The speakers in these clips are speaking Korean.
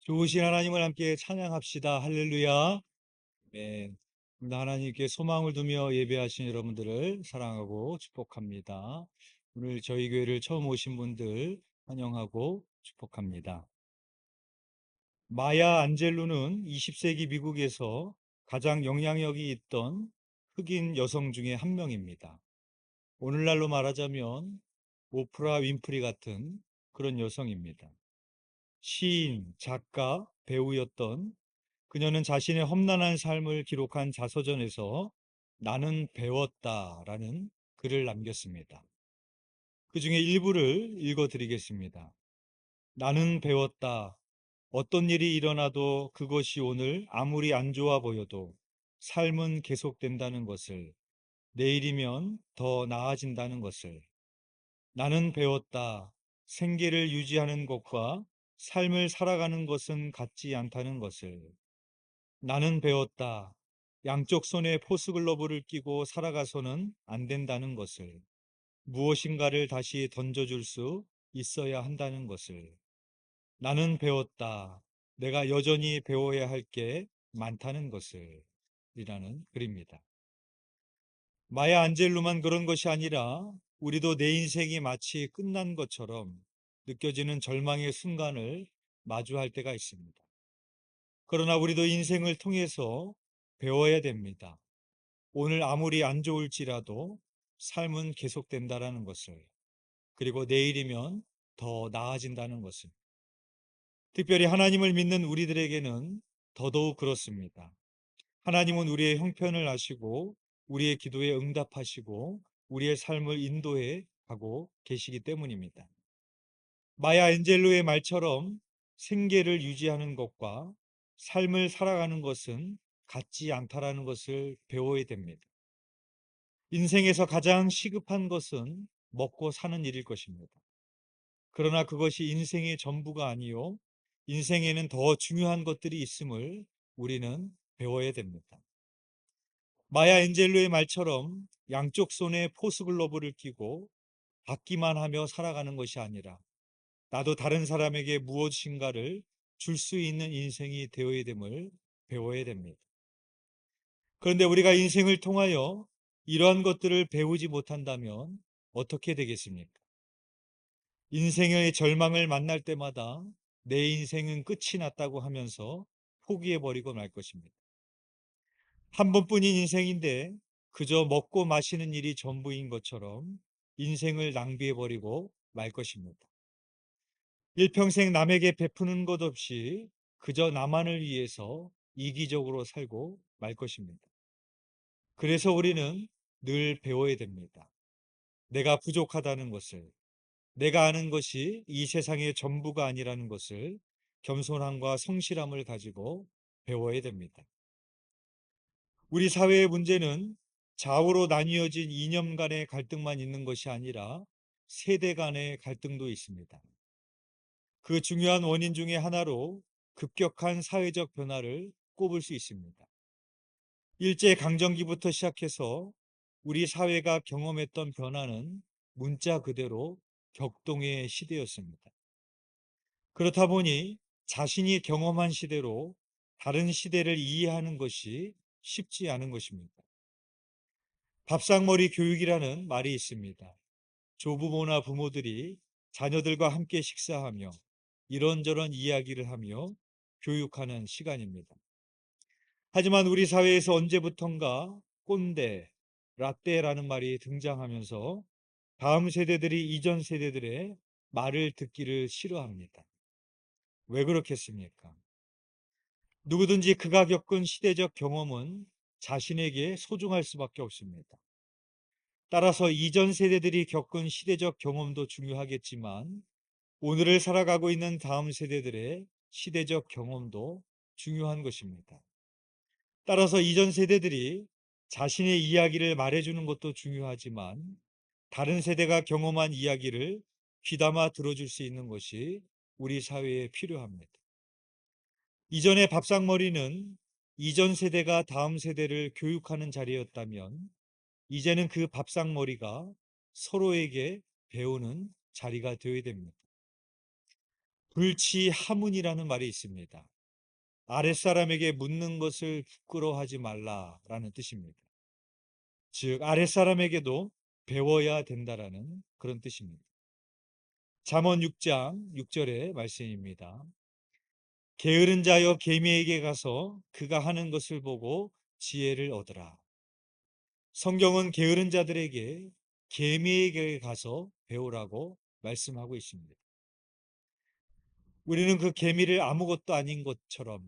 좋으신 하나님을 함께 찬양합시다. 할렐루야. 네. 하나님께 소망을 두며 예배하신 여러분들을 사랑하고 축복합니다. 오늘 저희 교회를 처음 오신 분들 환영하고 축복합니다. 마야 안젤루는 20세기 미국에서 가장 영향력이 있던 흑인 여성 중에 한 명입니다. 오늘날로 말하자면 오프라 윈프리 같은 그런 여성입니다. 시인, 작가, 배우였던 그녀는 자신의 험난한 삶을 기록한 자서전에서 나는 배웠다라는 글을 남겼습니다. 그 중에 일부를 읽어드리겠습니다. 나는 배웠다. 어떤 일이 일어나도 그것이 오늘 아무리 안 좋아 보여도 삶은 계속된다는 것을, 내일이면 더 나아진다는 것을. 나는 배웠다. 생계를 유지하는 것과 삶을 살아가는 것은 같지 않다는 것을. 나는 배웠다. 양쪽 손에 포스글러브를 끼고 살아가서는 안 된다는 것을. 무엇인가를 다시 던져줄 수 있어야 한다는 것을. 나는 배웠다. 내가 여전히 배워야 할 게 많다는 것을. 이라는 글입니다. 마야 안젤루만 그런 것이 아니라 우리도 내 인생이 마치 끝난 것처럼 느껴지는 절망의 순간을 마주할 때가 있습니다. 그러나 우리도 인생을 통해서 배워야 됩니다. 오늘 아무리 안 좋을지라도 삶은 계속된다라는 것을, 그리고 내일이면 더 나아진다는 것을. 특별히 하나님을 믿는 우리들에게는 더더욱 그렇습니다. 하나님은 우리의 형편을 아시고 우리의 기도에 응답하시고 우리의 삶을 인도해 가고 계시기 때문입니다. 마야 엔젤로의 말처럼 생계를 유지하는 것과 삶을 살아가는 것은 같지 않다라는 것을 배워야 됩니다. 인생에서 가장 시급한 것은 먹고 사는 일일 것입니다. 그러나 그것이 인생의 전부가 아니요, 인생에는 더 중요한 것들이 있음을 우리는 배워야 됩니다. 마야 엔젤로의 말처럼 양쪽 손에 포스글러브를 끼고 받기만 하며 살아가는 것이 아니라 나도 다른 사람에게 무엇인가를 줄 수 있는 인생이 되어야 됨을 배워야 됩니다. 그런데 우리가 인생을 통하여 이러한 것들을 배우지 못한다면 어떻게 되겠습니까? 인생의 절망을 만날 때마다 내 인생은 끝이 났다고 하면서 포기해버리고 말 것입니다. 한 번뿐인 인생인데 그저 먹고 마시는 일이 전부인 것처럼 인생을 낭비해버리고 말 것입니다. 일평생 남에게 베푸는 것 없이 그저 나만을 위해서 이기적으로 살고 말 것입니다. 그래서 우리는 늘 배워야 됩니다. 내가 부족하다는 것을, 내가 아는 것이 이 세상의 전부가 아니라는 것을 겸손함과 성실함을 가지고 배워야 됩니다. 우리 사회의 문제는 좌우로 나뉘어진 이념 간의 갈등만 있는 것이 아니라 세대 간의 갈등도 있습니다. 그 중요한 원인 중에 하나로 급격한 사회적 변화를 꼽을 수 있습니다. 일제강점기부터 시작해서 우리 사회가 경험했던 변화는 문자 그대로 격동의 시대였습니다. 그렇다 보니 자신이 경험한 시대로 다른 시대를 이해하는 것이 쉽지 않은 것입니다. 밥상머리 교육이라는 말이 있습니다. 조부모나 부모들이 자녀들과 함께 식사하며 이런저런 이야기를 하며 교육하는 시간입니다. 하지만 우리 사회에서 언제부턴가 꼰대, 라떼라는 말이 등장하면서 다음 세대들이 이전 세대들의 말을 듣기를 싫어합니다. 왜 그렇겠습니까? 누구든지 그가 겪은 시대적 경험은 자신에게 소중할 수밖에 없습니다. 따라서 이전 세대들이 겪은 시대적 경험도 중요하겠지만 오늘을 살아가고 있는 다음 세대들의 시대적 경험도 중요한 것입니다. 따라서 이전 세대들이 자신의 이야기를 말해주는 것도 중요하지만 다른 세대가 경험한 이야기를 귀담아 들어줄 수 있는 것이 우리 사회에 필요합니다. 이전의 밥상머리는 이전 세대가 다음 세대를 교육하는 자리였다면 이제는 그 밥상머리가 서로에게 배우는 자리가 되어야 됩니다. 불치하문이라는 말이 있습니다. 아랫사람에게 묻는 것을 부끄러워하지 말라라는 뜻입니다. 즉, 아랫사람에게도 배워야 된다라는 그런 뜻입니다. 잠언 6장 6절의 말씀입니다. 게으른 자여 개미에게 가서 그가 하는 것을 보고 지혜를 얻으라. 성경은 게으른 자들에게 개미에게 가서 배우라고 말씀하고 있습니다. 우리는 그 개미를 아무것도 아닌 것처럼,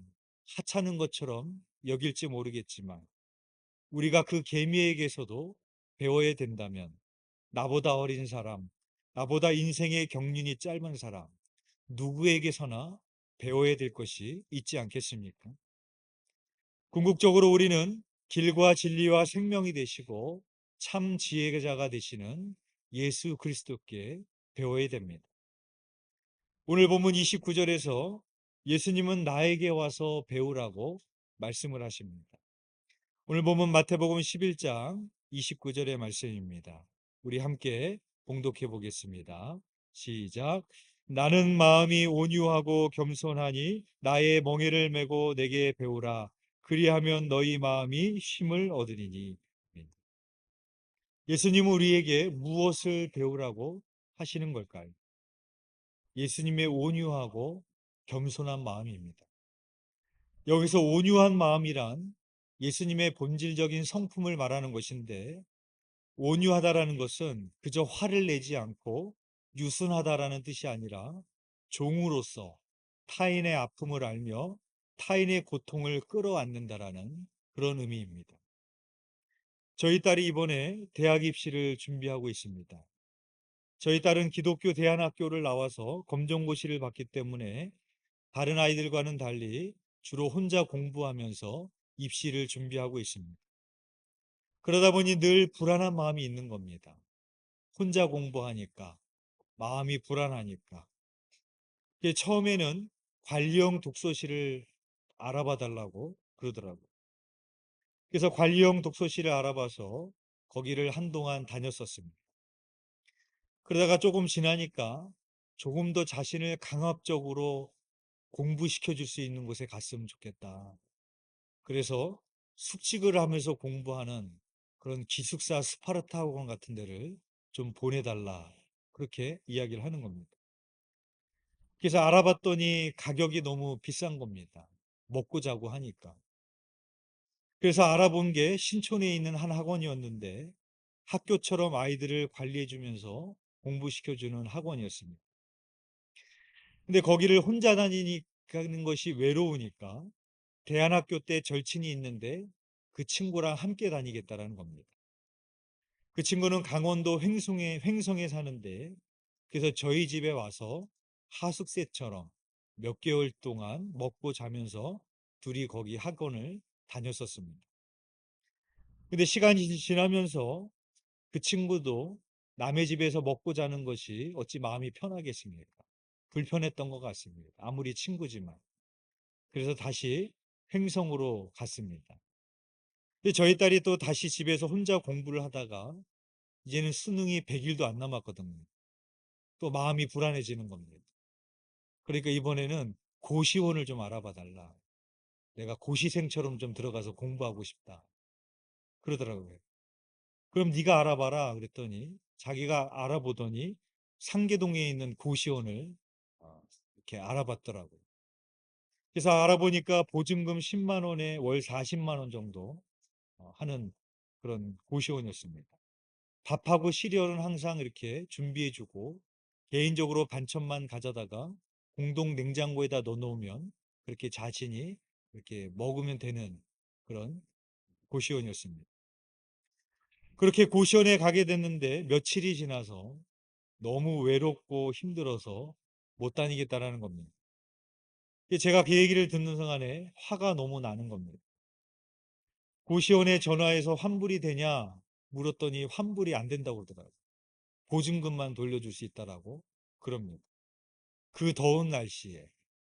하찮은 것처럼 여길지 모르겠지만 우리가 그 개미에게서도 배워야 된다면 나보다 어린 사람, 나보다 인생의 경륜이 짧은 사람, 누구에게서나 배워야 될 것이 있지 않겠습니까? 궁극적으로 우리는 길과 진리와 생명이 되시고 참 지혜자가 되시는 예수 그리스도께 배워야 됩니다. 오늘 본문 29절에서 예수님은 나에게 와서 배우라고 말씀을 하십니다. 오늘 본문 마태복음 11장 29절의 말씀입니다. 우리 함께 봉독해 보겠습니다. 시작. 나는 마음이 온유하고 겸손하니 나의 멍에를 메고 내게 배우라. 그리하면 너희 마음이 쉼을 얻으리니. 예수님은 우리에게 무엇을 배우라고 하시는 걸까요? 예수님의 온유하고 겸손한 마음입니다. 여기서 온유한 마음이란 예수님의 본질적인 성품을 말하는 것인데, 온유하다라는 것은 그저 화를 내지 않고 유순하다라는 뜻이 아니라 종으로서 타인의 아픔을 알며 타인의 고통을 끌어안는다라는 그런 의미입니다. 저희 딸이 이번에 대학 입시를 준비하고 있습니다. 저희 딸은 기독교 대안학교를 나와서 검정고시를 받기 때문에 다른 아이들과는 달리 주로 혼자 공부하면서 입시를 준비하고 있습니다. 그러다 보니 늘 불안한 마음이 있는 겁니다. 혼자 공부하니까, 마음이 불안하니까. 처음에는 관리형 독서실을 알아봐 달라고 그러더라고요. 그래서 관리형 독서실을 알아봐서 거기를 한동안 다녔었습니다. 그러다가 조금 지나니까 조금 더 자신을 강압적으로 공부시켜 줄 수 있는 곳에 갔으면 좋겠다. 그래서 숙직을 하면서 공부하는 그런 기숙사 스파르타 학원 같은 데를 좀 보내달라. 그렇게 이야기를 하는 겁니다. 그래서 알아봤더니 가격이 너무 비싼 겁니다. 먹고 자고 하니까. 그래서 알아본 게 신촌에 있는 한 학원이었는데 학교처럼 아이들을 관리해주면서 공부시켜주는 학원이었습니다. 근데 거기를 혼자 다니는 것이 외로우니까 대안학교 때 절친이 있는데 그 친구랑 함께 다니겠다라는 겁니다. 그 친구는 강원도 횡성에 사는데, 그래서 저희 집에 와서 하숙세처럼 몇 개월 동안 먹고 자면서 둘이 거기 학원을 다녔었습니다. 근데 시간이 지나면서 그 친구도 남의 집에서 먹고 자는 것이 어찌 마음이 편하겠습니까? 불편했던 것 같습니다. 아무리 친구지만. 그래서 다시 횡성으로 갔습니다. 근데 저희 딸이 또 다시 집에서 혼자 공부를 하다가 이제는 수능이 100일도 안 남았거든요. 또 마음이 불안해지는 겁니다. 그러니까 이번에는 고시원을 좀 알아봐 달라. 내가 고시생처럼 좀 들어가서 공부하고 싶다. 그러더라고요. 그럼 네가 알아봐라. 그랬더니 자기가 알아보더니 상계동에 있는 고시원을 이렇게 알아봤더라고요. 그래서 알아보니까 보증금 10만 원에 월 40만 원 정도 하는 그런 고시원이었습니다. 밥하고 시리얼은 항상 이렇게 준비해주고 개인적으로 반찬만 가져다가 공동 냉장고에다 넣어놓으면 그렇게 자신이 이렇게 먹으면 되는 그런 고시원이었습니다. 그렇게 고시원에 가게 됐는데 며칠이 지나서 너무 외롭고 힘들어서 못 다니겠다라는 겁니다. 제가 그 얘기를 듣는 순간에 화가 너무 나는 겁니다. 고시원에 전화해서 환불이 되냐 물었더니 환불이 안 된다고 그러더라고요. 보증금만 돌려줄 수 있다라고 그럽니다. 그 더운 날씨에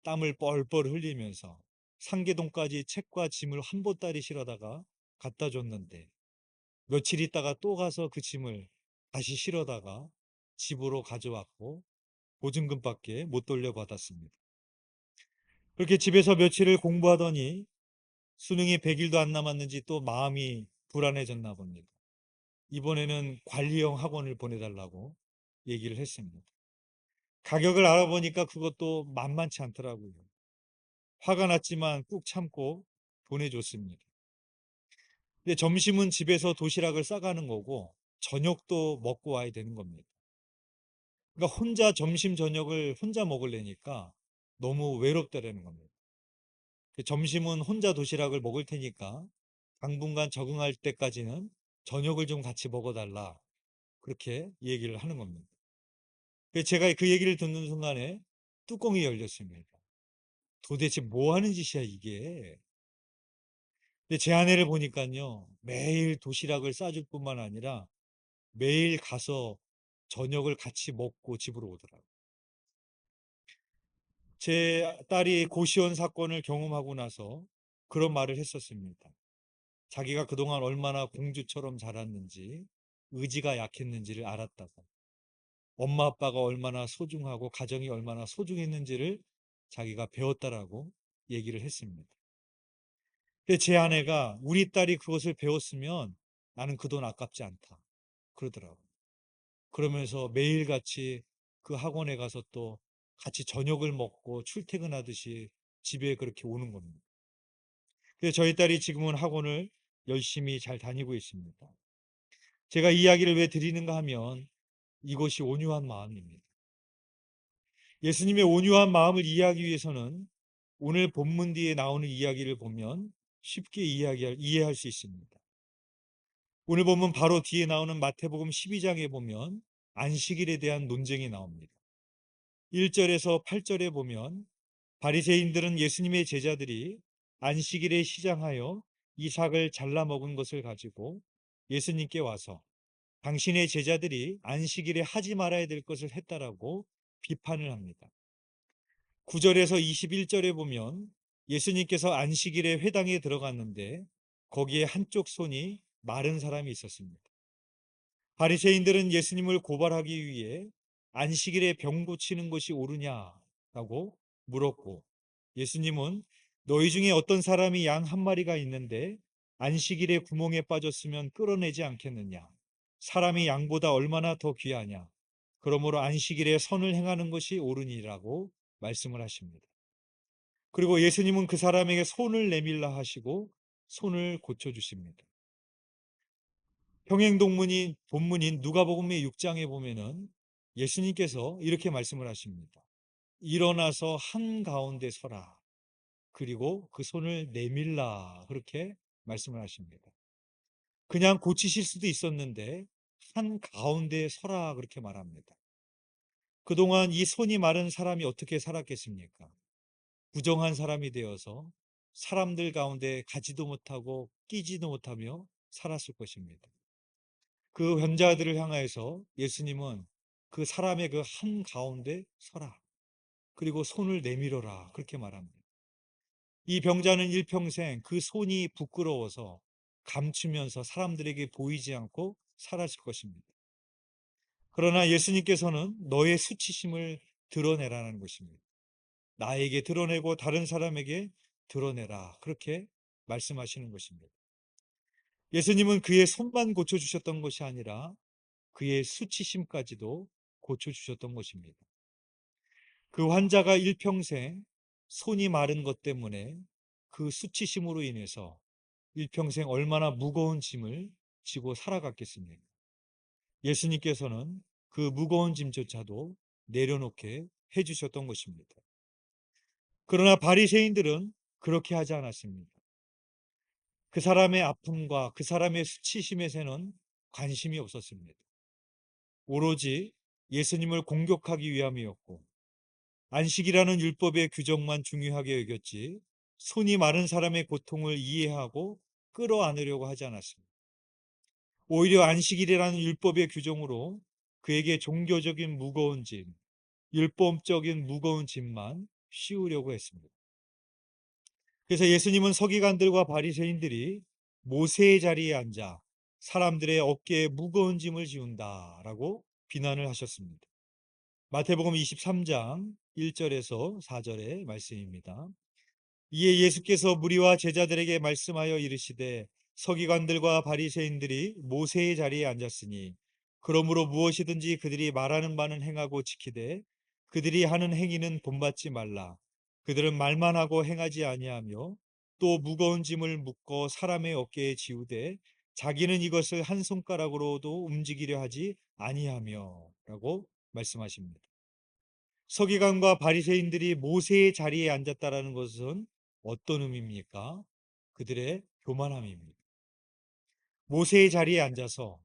땀을 뻘뻘 흘리면서 상계동까지 책과 짐을 한 보따리 실어다가 갖다 줬는데 며칠 있다가 또 가서 그 짐을 다시 실어다가 집으로 가져왔고 보증금밖에 못 돌려받았습니다. 그렇게 집에서 며칠을 공부하더니 수능이 100일도 안 남았는지 또 마음이 불안해졌나 봅니다. 이번에는 관리형 학원을 보내달라고 얘기를 했습니다. 가격을 알아보니까 그것도 만만치 않더라고요. 화가 났지만 꾹 참고 보내줬습니다. 근데 점심은 집에서 도시락을 싸가는 거고 저녁도 먹고 와야 되는 겁니다. 그러니까 혼자 점심 저녁을 혼자 먹으려니까 너무 외롭다라는 겁니다. 점심은 혼자 도시락을 먹을 테니까 당분간 적응할 때까지는 저녁을 좀 같이 먹어달라. 그렇게 얘기를 하는 겁니다. 제가 그 얘기를 듣는 순간에 뚜껑이 열렸습니다. 도대체 뭐 하는 짓이야, 이게. 근데 제 아내를 보니까요, 매일 도시락을 싸줄 뿐만 아니라 매일 가서 저녁을 같이 먹고 집으로 오더라고요. 제 딸이 고시원 사건을 경험하고 나서 그런 말을 했었습니다. 자기가 그동안 얼마나 공주처럼 자랐는지, 의지가 약했는지를 알았다고. 엄마 아빠가 얼마나 소중하고 가정이 얼마나 소중했는지를 자기가 배웠다라고 얘기를 했습니다. 근데 제 아내가 우리 딸이 그것을 배웠으면 나는 그 돈 아깝지 않다. 그러더라고요. 그러면서 매일같이 그 학원에 가서 또 같이 저녁을 먹고 출퇴근하듯이 집에 그렇게 오는 겁니다. 그래서 저희 딸이 지금은 학원을 열심히 잘 다니고 있습니다. 제가 이 이야기를 왜 드리는가 하면 이것이 온유한 마음입니다. 예수님의 온유한 마음을 이해하기 위해서는 오늘 본문 뒤에 나오는 이야기를 보면 쉽게 이해할 수 있습니다. 오늘 본문 바로 뒤에 나오는 마태복음 12장에 보면 안식일에 대한 논쟁이 나옵니다. 1절에서 8절에 보면 바리새인들은 예수님의 제자들이 안식일에 시장하여 이삭을 잘라 먹은 것을 가지고 예수님께 와서 당신의 제자들이 안식일에 하지 말아야 될 것을 했다라고 비판을 합니다. 9절에서 21절에 보면 예수님께서 안식일에 회당에 들어갔는데 거기에 한쪽 손이 마른 사람이 있었습니다. 바리새인들은 예수님을 고발하기 위해 안식일에 병 고치는 것이 옳으냐라고 물었고 예수님은 너희 중에 어떤 사람이 양 한 마리가 있는데 안식일에 구멍에 빠졌으면 끌어내지 않겠느냐? 사람이 양보다 얼마나 더 귀하냐? 그러므로 안식일에 선을 행하는 것이 옳으니라고 말씀을 하십니다. 그리고 예수님은 그 사람에게 손을 내밀라 하시고 손을 고쳐주십니다. 본문인 누가복음의 6장에 보면은 예수님께서 이렇게 말씀을 하십니다. 일어나서 한가운데 서라. 그리고 그 손을 내밀라. 그렇게 말씀을 하십니다. 그냥 고치실 수도 있었는데 한가운데 서라. 그렇게 말합니다. 그동안 이 손이 마른 사람이 어떻게 살았겠습니까? 부정한 사람이 되어서 사람들 가운데 가지도 못하고 끼지도 못하며 살았을 것입니다. 그 병자들을 향하여서 예수님은 그 사람의 그 한가운데 서라. 그리고 손을 내밀어라. 그렇게 말합니다. 이 병자는 일평생 그 손이 부끄러워서 감추면서 사람들에게 보이지 않고 살았을 것입니다. 그러나 예수님께서는 너의 수치심을 드러내라는 것입니다. 나에게 드러내고 다른 사람에게 드러내라. 그렇게 말씀하시는 것입니다. 예수님은 그의 손만 고쳐주셨던 것이 아니라 그의 수치심까지도 고쳐주셨던 것입니다. 그 환자가 일평생 손이 마른 것 때문에 그 수치심으로 인해서 일평생 얼마나 무거운 짐을 지고 살아갔겠습니까? 예수님께서는 그 무거운 짐조차도 내려놓게 해주셨던 것입니다. 그러나 바리새인들은 그렇게 하지 않았습니다. 그 사람의 아픔과 그 사람의 수치심에서는 관심이 없었습니다. 오로지 예수님을 공격하기 위함이었고 안식이라는 율법의 규정만 중요하게 여겼지 손이 마른 사람의 고통을 이해하고 끌어안으려고 하지 않았습니다. 오히려 안식일이라는 율법의 규정으로 그에게 종교적인 무거운 짐, 율법적인 무거운 짐만 씌우려고 했습니다. 그래서 예수님은 서기관들과 바리새인들이 모세의 자리에 앉아 사람들의 어깨에 무거운 짐을 지운다라고 비난을 하셨습니다. 마태복음 23장 1절에서 4절의 말씀입니다. 이에 예수께서 무리와 제자들에게 말씀하여 이르시되 서기관들과 바리새인들이 모세의 자리에 앉았으니 그러므로 무엇이든지 그들이 말하는 바는 행하고 지키되 그들이 하는 행위는 본받지 말라. 그들은 말만 하고 행하지 아니하며 또 무거운 짐을 묶어 사람의 어깨에 지우되 자기는 이것을 한 손가락으로도 움직이려 하지 아니하며 라고 말씀하십니다. 서기관과 바리새인들이 모세의 자리에 앉았다라는 것은 어떤 의미입니까? 그들의 교만함입니다. 모세의 자리에 앉아서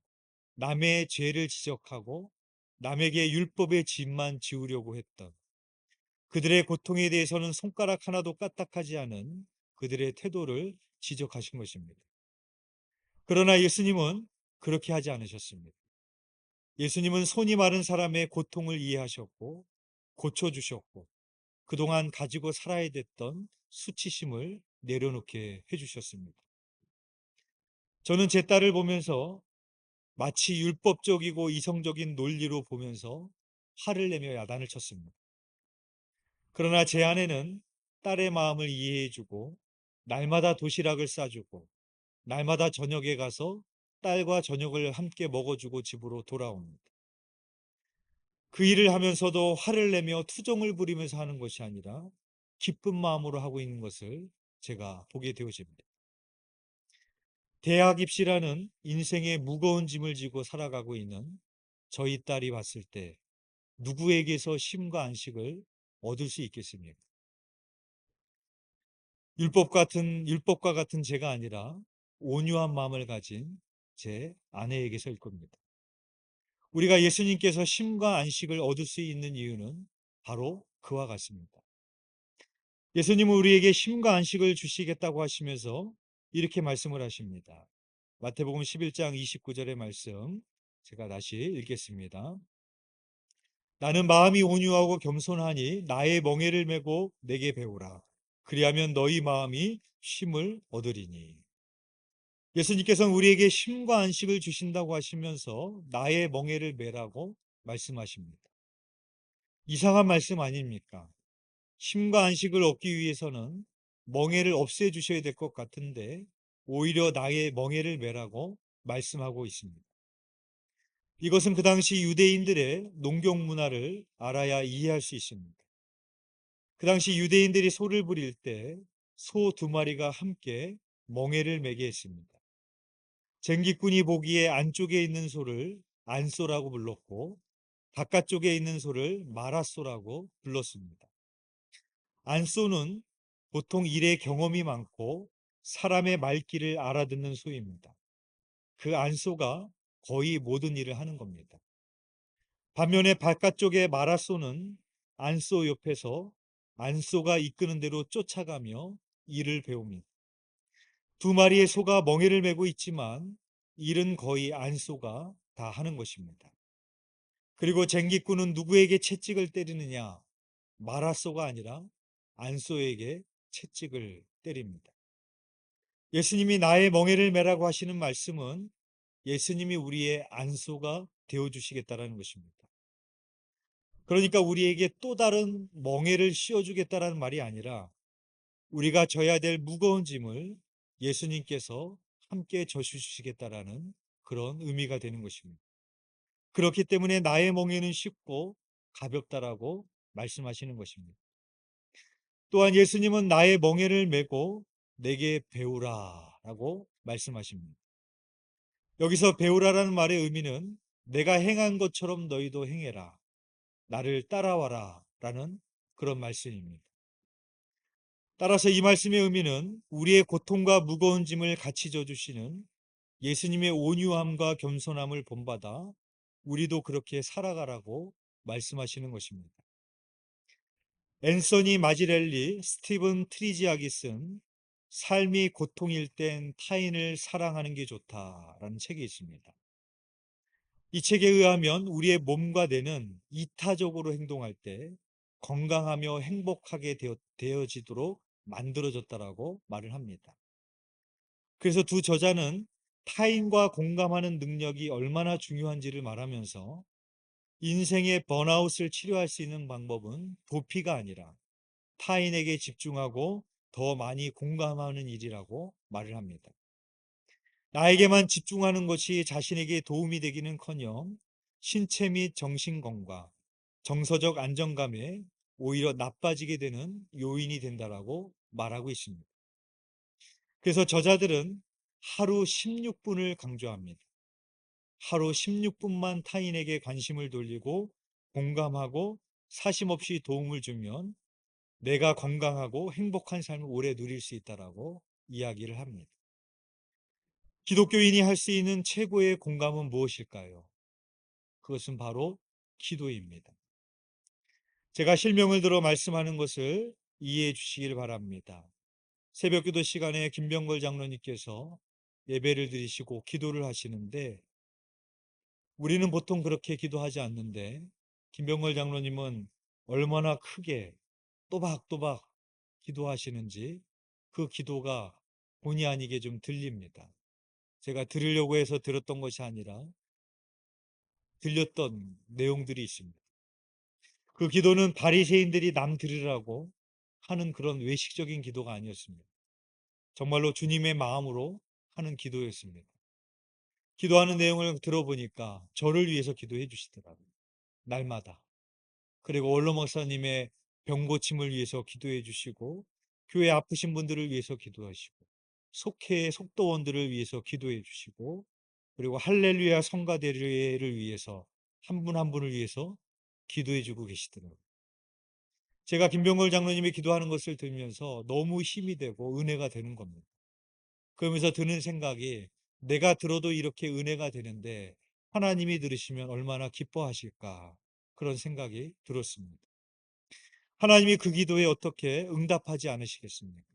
남의 죄를 지적하고 남에게 율법의 짐만 지우려고 했던 그들의 고통에 대해서는 손가락 하나도 까딱하지 않은 그들의 태도를 지적하신 것입니다. 그러나 예수님은 그렇게 하지 않으셨습니다. 예수님은 손이 마른 사람의 고통을 이해하셨고 고쳐주셨고 그동안 가지고 살아야 됐던 수치심을 내려놓게 해주셨습니다. 저는 제 딸을 보면서 마치 율법적이고 이성적인 논리로 보면서 화를 내며 야단을 쳤습니다. 그러나 제 아내는 딸의 마음을 이해해주고 날마다 도시락을 싸주고 날마다 저녁에 가서 딸과 저녁을 함께 먹어주고 집으로 돌아옵니다. 그 일을 하면서도 화를 내며 투정을 부리면서 하는 것이 아니라 기쁜 마음으로 하고 있는 것을 제가 보게 되어집니다. 대학 입시라는 인생의 무거운 짐을 지고 살아가고 있는 저희 딸이 봤을 때 누구에게서 쉼과 안식을 얻을 수 있겠습니까? 율법과 같은 제가 아니라 온유한 마음을 가진 제 아내에게서일 겁니다. 우리가 예수님께서 쉼과 안식을 얻을 수 있는 이유는 바로 그와 같습니다. 예수님은 우리에게 쉼과 안식을 주시겠다고 하시면서 이렇게 말씀을 하십니다. 마태복음 11장 29절의 말씀 제가 다시 읽겠습니다. 나는 마음이 온유하고 겸손하니 나의 멍에를 메고 내게 배우라. 그리하면 너희 마음이 쉼을 얻으리니. 예수님께서는 우리에게 쉼과 안식을 주신다고 하시면서 나의 멍에를 메라고 말씀하십니다. 이상한 말씀 아닙니까? 쉼과 안식을 얻기 위해서는 멍에를 없애주셔야 될 것 같은데 오히려 나의 멍에를 메라고 말씀하고 있습니다. 이것은 그 당시 유대인들의 농경 문화를 알아야 이해할 수 있습니다. 그 당시 유대인들이 소를 부릴 때 소 두 마리가 함께 멍에를 매게 했습니다. 쟁기꾼이 보기에 안쪽에 있는 소를 안소라고 불렀고 바깥쪽에 있는 소를 마라소라고 불렀습니다. 안소는 보통 일에 경험이 많고 사람의 말귀를 알아듣는 소입니다. 그 안소가 거의 모든 일을 하는 겁니다. 반면에 바깥쪽의 마라소는 안소 옆에서 안소가 이끄는 대로 쫓아가며 일을 배웁니다. 두 마리의 소가 멍에를 메고 있지만 일은 거의 안소가 다 하는 것입니다. 그리고 쟁기꾼은 누구에게 채찍을 때리느냐? 마라소가 아니라 안소에게 채찍을 때립니다. 예수님이 나의 멍에를 메라고 하시는 말씀은 예수님이 우리의 안소가 되어주시겠다라는 것입니다. 그러니까 우리에게 또 다른 멍에를 씌워주겠다라는 말이 아니라 우리가 져야 될 무거운 짐을 예수님께서 함께 져주시겠다라는 그런 의미가 되는 것입니다. 그렇기 때문에 나의 멍에는 쉽고 가볍다라고 말씀하시는 것입니다. 또한 예수님은 나의 멍에를 메고 내게 배우라 라고 말씀하십니다. 여기서 배우라라는 말의 의미는 내가 행한 것처럼 너희도 행해라. 나를 따라와라 라는 그런 말씀입니다. 따라서 이 말씀의 의미는 우리의 고통과 무거운 짐을 같이 져주시는 예수님의 온유함과 겸손함을 본받아 우리도 그렇게 살아가라고 말씀하시는 것입니다. 앤서니 마지렐리, 스티븐 트리지악이 쓴 삶이 고통일 땐 타인을 사랑하는 게 좋다라는 책이 있습니다. 이 책에 의하면 우리의 몸과 뇌는 이타적으로 행동할 때 건강하며 행복하게 되어지도록 만들어졌다라고 말을 합니다. 그래서 두 저자는 타인과 공감하는 능력이 얼마나 중요한지를 말하면서 인생의 번아웃을 치료할 수 있는 방법은 도피가 아니라 타인에게 집중하고 더 많이 공감하는 일이라고 말을 합니다. 나에게만 집중하는 것이 자신에게 도움이 되기는커녕 신체 및 정신 건강, 정서적 안정감에 오히려 나빠지게 되는 요인이 된다라고 말하고 있습니다. 그래서 저자들은 하루 16분을 강조합니다. 하루 16분만 타인에게 관심을 돌리고 공감하고 사심 없이 도움을 주면 내가 건강하고 행복한 삶을 오래 누릴 수 있다라고 이야기를 합니다. 기독교인이 할 수 있는 최고의 공감은 무엇일까요? 그것은 바로 기도입니다. 제가 실명을 들어 말씀하는 것을 이해해 주시길 바랍니다. 새벽기도 시간에 김병걸 장로님께서 예배를 드리시고 기도를 하시는데 우리는 보통 그렇게 기도하지 않는데 김병걸 장로님은 얼마나 크게 또박또박 기도하시는지 그 기도가 본의 아니게 좀 들립니다. 제가 들으려고 해서 들었던 것이 아니라 들렸던 내용들이 있습니다. 그 기도는 바리새인들이 남 들으라고 하는 그런 외식적인 기도가 아니었습니다. 정말로 주님의 마음으로 하는 기도였습니다. 기도하는 내용을 들어보니까 저를 위해서 기도해 주시더라고요. 날마다. 그리고 원로 목사님의 병 고침을 위해서 기도해 주시고 교회 아프신 분들을 위해서 기도하시고 속회의 속도원들을 위해서 기도해 주시고 그리고 할렐루야 성가대회를 위해서 한 분 한 분을 위해서 기도해 주고 계시더라고요. 제가 김병걸 장로님이 기도하는 것을 들으면서 너무 힘이 되고 은혜가 되는 겁니다. 그러면서 드는 생각이 내가 들어도 이렇게 은혜가 되는데 하나님이 들으시면 얼마나 기뻐하실까 그런 생각이 들었습니다. 하나님이 그 기도에 어떻게 응답하지 않으시겠습니까?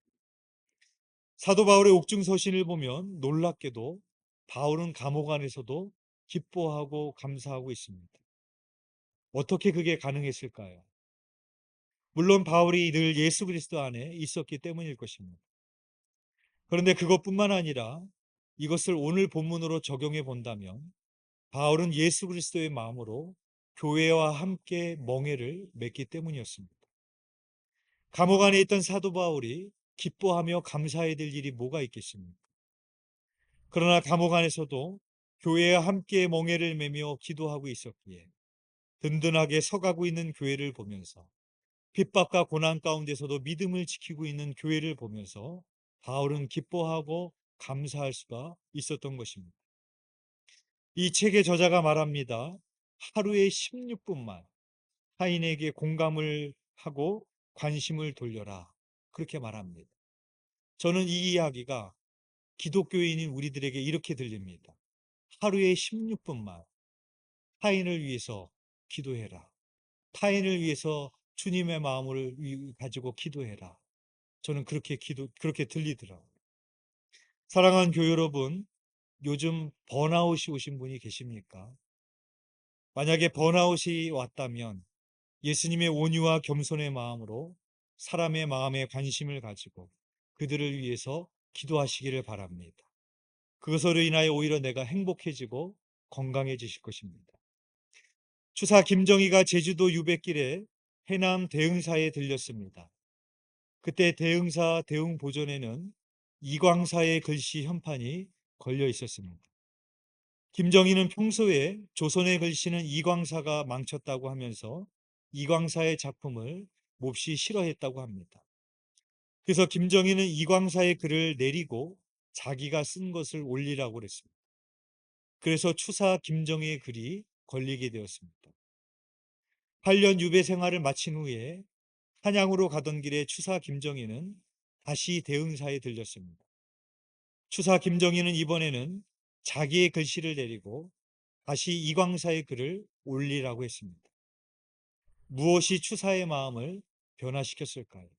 사도 바울의 옥중 서신을 보면 놀랍게도 바울은 감옥 안에서도 기뻐하고 감사하고 있습니다. 어떻게 그게 가능했을까요? 물론 바울이 늘 예수 그리스도 안에 있었기 때문일 것입니다. 그런데 그것뿐만 아니라 이것을 오늘 본문으로 적용해 본다면 바울은 예수 그리스도의 마음으로 교회와 함께 멍에를 맺기 때문이었습니다. 감옥 안에 있던 사도 바울이 기뻐하며 감사해야 될 일이 뭐가 있겠습니까? 그러나 감옥 안에서도 교회와 함께 멍에를 매며 기도하고 있었기에 든든하게 서가고 있는 교회를 보면서 핍박과 고난 가운데서도 믿음을 지키고 있는 교회를 보면서 바울은 기뻐하고 감사할 수가 있었던 것입니다. 이 책의 저자가 말합니다. 하루에 16분만 타인에게 공감을 하고 관심을 돌려라. 그렇게 말합니다. 저는 이 이야기가 기독교인인 우리들에게 이렇게 들립니다. 하루에 16분만 타인을 위해서 기도해라. 타인을 위해서 주님의 마음을 가지고 기도해라. 저는 그렇게 들리더라고요. 사랑하는 교회 여러분, 요즘 번아웃이 오신 분이 계십니까? 만약에 번아웃이 왔다면 예수님의 온유와 겸손의 마음으로 사람의 마음에 관심을 가지고 그들을 위해서 기도하시기를 바랍니다. 그것으로 인하여 오히려 내가 행복해지고 건강해지실 것입니다. 추사 김정희가 제주도 유백길에 해남 대흥사에 들렸습니다. 그때 대흥사 대흥보존에는 이광사의 글씨 현판이 걸려 있었습니다. 김정희는 평소에 조선의 글씨는 이광사가 망쳤다고 하면서 이광사의 작품을 몹시 싫어했다고 합니다. 그래서 김정희는 이광사의 글을 내리고 자기가 쓴 것을 올리라고 그랬습니다. 그래서 추사 김정희의 글이 걸리게 되었습니다. 8년 유배 생활을 마친 후에 한양으로 가던 길에 추사 김정희는 다시 대흥사에 들렸습니다. 추사 김정희는 이번에는 자기의 글씨를 내리고 다시 이광사의 글을 올리라고 했습니다. 무엇이 추사의 마음을 변화시켰을까요?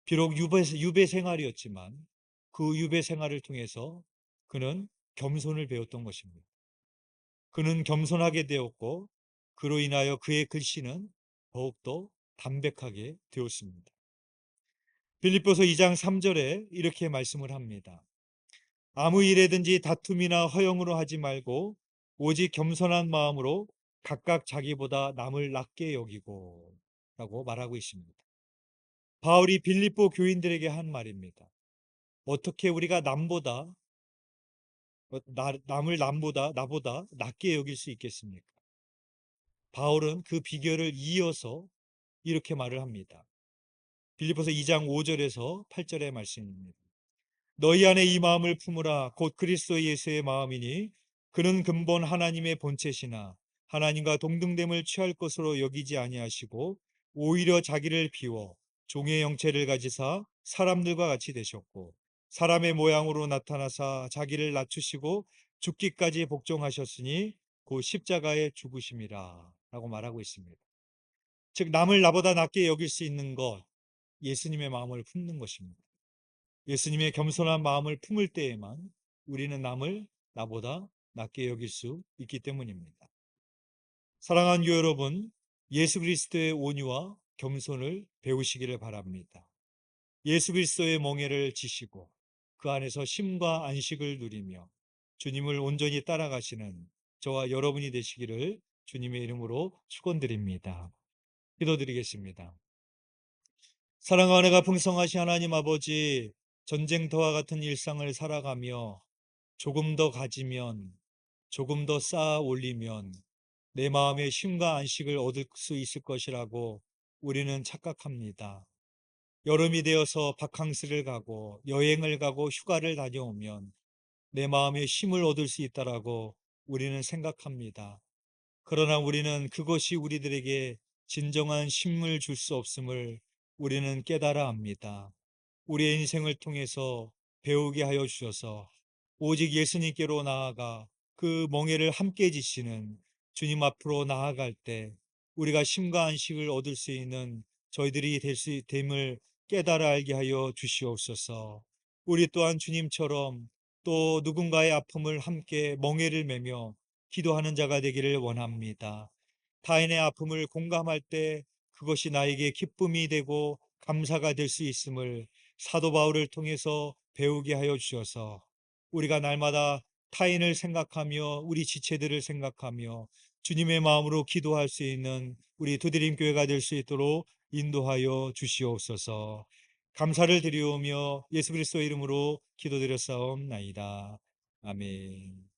비록 유배 생활이었지만 그 유배 생활을 통해서 그는 겸손을 배웠던 것입니다. 그는 겸손하게 되었고 그로 인하여 그의 글씨는 더욱더 담백하게 되었습니다. 빌립보서 2장 3절에 이렇게 말씀을 합니다. 아무 일에든지 다툼이나 허영으로 하지 말고 오직 겸손한 마음으로 각각 자기보다 남을 낮게 여기고 라고 말하고 있습니다. 바울이 빌립보 교인들에게 한 말입니다. 어떻게 우리가 남을 나보다 낮게 여길 수 있겠습니까? 바울은 그 비결을 이어서 이렇게 말을 합니다. 빌립보서 2장 5절에서 8절의 말씀입니다. 너희 안에 이 마음을 품으라. 곧 그리스도 예수의 마음이니 그는 근본 하나님의 본체시나 하나님과 동등됨을 취할 것으로 여기지 아니하시고 오히려 자기를 비워 종의 형체를 가지사 사람들과 같이 되셨고 사람의 모양으로 나타나사 자기를 낮추시고 죽기까지 복종하셨으니 곧 십자가에 죽으심이라 라고 말하고 있습니다. 즉 남을 나보다 낮게 여길 수 있는 것, 예수님의 마음을 품는 것입니다. 예수님의 겸손한 마음을 품을 때에만 우리는 남을 나보다 낮게 여길 수 있기 때문입니다. 사랑하는 교회 여러분, 예수 그리스도의 온유와 겸손을 배우시기를 바랍니다. 예수 그리스도의 멍에를 지시고 그 안에서 쉼과 안식을 누리며 주님을 온전히 따라가시는 저와 여러분이 되시기를 주님의 이름으로 축원드립니다. 기도드리겠습니다. 사랑하는 애가 풍성하신 하나님 아버지, 전쟁터와 같은 일상을 살아가며 조금 더 가지면, 조금 더 쌓아 올리면 내 마음의 쉼과 안식을 얻을 수 있을 것이라고 우리는 착각합니다. 여름이 되어서 바캉스를 가고 여행을 가고 휴가를 다녀오면 내 마음의 쉼을 얻을 수 있다라고 우리는 생각합니다. 그러나 우리는 그것이 우리들에게 진정한 쉼을 줄 수 없음을 우리는 깨달아 합니다. 우리의 인생을 통해서 배우게 하여 주셔서 오직 예수님께로 나아가 그 멍에를 함께 지시는 주님 앞으로 나아갈 때 우리가 쉼과 안식을 얻을 수 있는 저희들이 될 수 됨을 깨달아 알게 하여 주시옵소서. 우리 또한 주님처럼 또 누군가의 아픔을 함께 멍에를 매며 기도하는 자가 되기를 원합니다. 타인의 아픔을 공감할 때 그것이 나에게 기쁨이 되고 감사가 될 수 있음을 사도 바울을 통해서 배우게 하여 주셔서 우리가 날마다 타인을 생각하며 우리 지체들을 생각하며 주님의 마음으로 기도할 수 있는 우리 두드림 교회가 될 수 있도록 인도하여 주시옵소서. 감사를 드리오며 예수 그리스도 이름으로 기도드렸사옵나이다. 아멘.